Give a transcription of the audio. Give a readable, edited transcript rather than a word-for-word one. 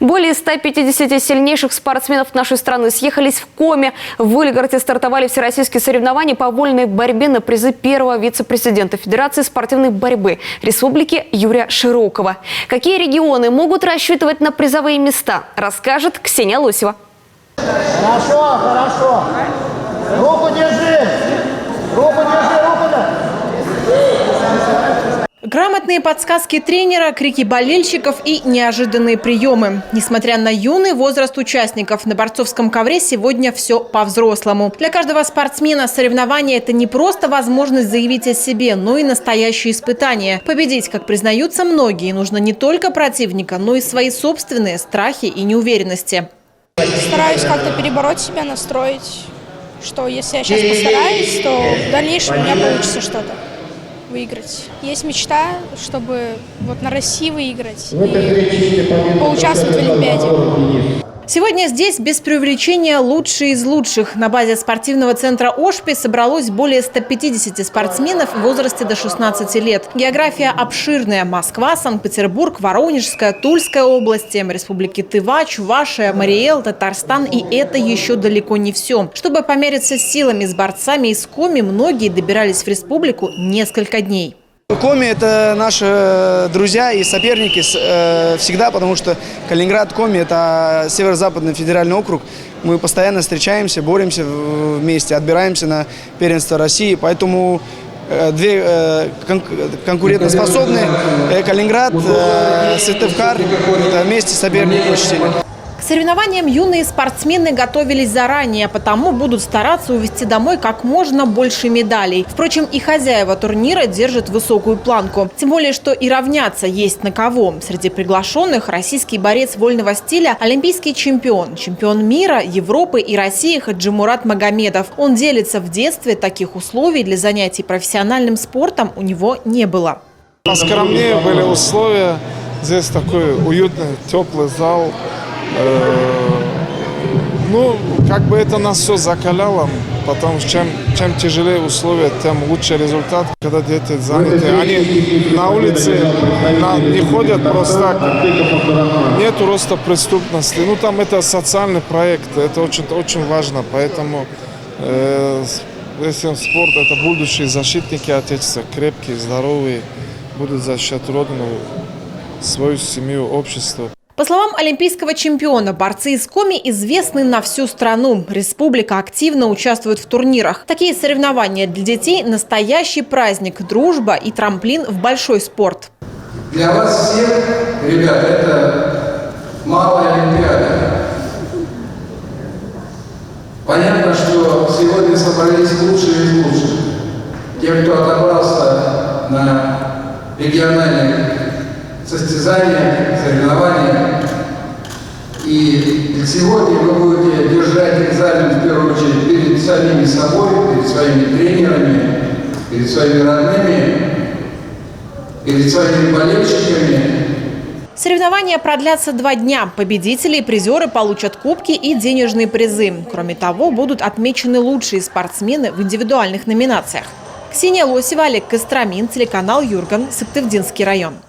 Более 150 сильнейших спортсменов нашей страны съехались в Коми. В Выльгороде стартовали всероссийские соревнования по вольной борьбе на призы первого вице-президента Федерации спортивной борьбы Республики Юрия Широкова. Какие регионы могут рассчитывать на призовые места, расскажет Ксения Лосева. Хорошо, хорошо. Руку держи. Руку держи, руку держи. Грамотные подсказки тренера, крики болельщиков и неожиданные приемы. Несмотря на юный возраст участников, на борцовском ковре сегодня все по-взрослому. Для каждого спортсмена соревнования – это не просто возможность заявить о себе, но и настоящее испытание. Победить, как признаются многие, нужно не только противника, но и свои собственные страхи и неуверенности. Стараюсь как-то перебороть себя, настроить, что если я сейчас постараюсь, то в дальнейшем у меня получится что-то выиграть. Есть мечта, чтобы вот на России выиграть и поучаствовать в Олимпиаде. Сегодня здесь без преувеличения лучшие из лучших. На базе спортивного центра «Ошпи» собралось более 150 спортсменов в возрасте до 16 лет. География обширная. Москва, Санкт-Петербург, Воронежская, Тульская области, республики Тыва, Чувашия, Мариэл, Татарстан. И это еще далеко не все. Чтобы помериться силами с борцами из Коми, многие добирались в республику несколько дней. Коми – это наши друзья и соперники всегда, потому что Калининград, Коми – это северо-западный федеральный округ. Мы постоянно встречаемся, боремся вместе, отбираемся на первенство России. Поэтому две конкурентоспособные Калининград, Сыктывкар – это вместе соперники очень сильные. К соревнованиям юные спортсмены готовились заранее, потому будут стараться увезти домой как можно больше медалей. Впрочем, и хозяева турнира держат высокую планку. Тем более, что и равняться есть на кого. Среди приглашенных российский борец вольного стиля, олимпийский чемпион, чемпион мира, Европы и России Хаджимурат Магомедов. Он делится: в детстве таких условий для занятий профессиональным спортом у него не было. Поскромнее были условия. Здесь такой уютный, теплый зал. Ну, как бы это нас все закаляло, потому что чем тяжелее условия, тем лучше результат. Когда дети заняты, они на улице не ходят просто так, нет роста преступности. Ну, там это социальный проект, это очень важно, поэтому если спорт, это будущие защитники Отечества, крепкие, здоровые, будут защищать Родину, свою семью, общество. По словам олимпийского чемпиона, борцы из Коми известны на всю страну. Республика активно участвует в турнирах. Такие соревнования для детей – настоящий праздник, дружба и трамплин в большой спорт. Для вас всех, ребята, это малая Олимпиада. Понятно, что сегодня собрались лучшие из лучших. Те, кто отобрался на региональных состязания, соревнования. И сегодня вы будете держать экзамен, в первую очередь, перед самими собой, перед своими тренерами, перед своими родными, перед своими болельщиками. Соревнования продлятся 2 дня. Победители и призеры получат кубки и денежные призы. Кроме того, будут отмечены лучшие спортсмены в индивидуальных номинациях. Ксения Лосева, Олег Костромин, телеканал Юрган, Сыктывдинский район.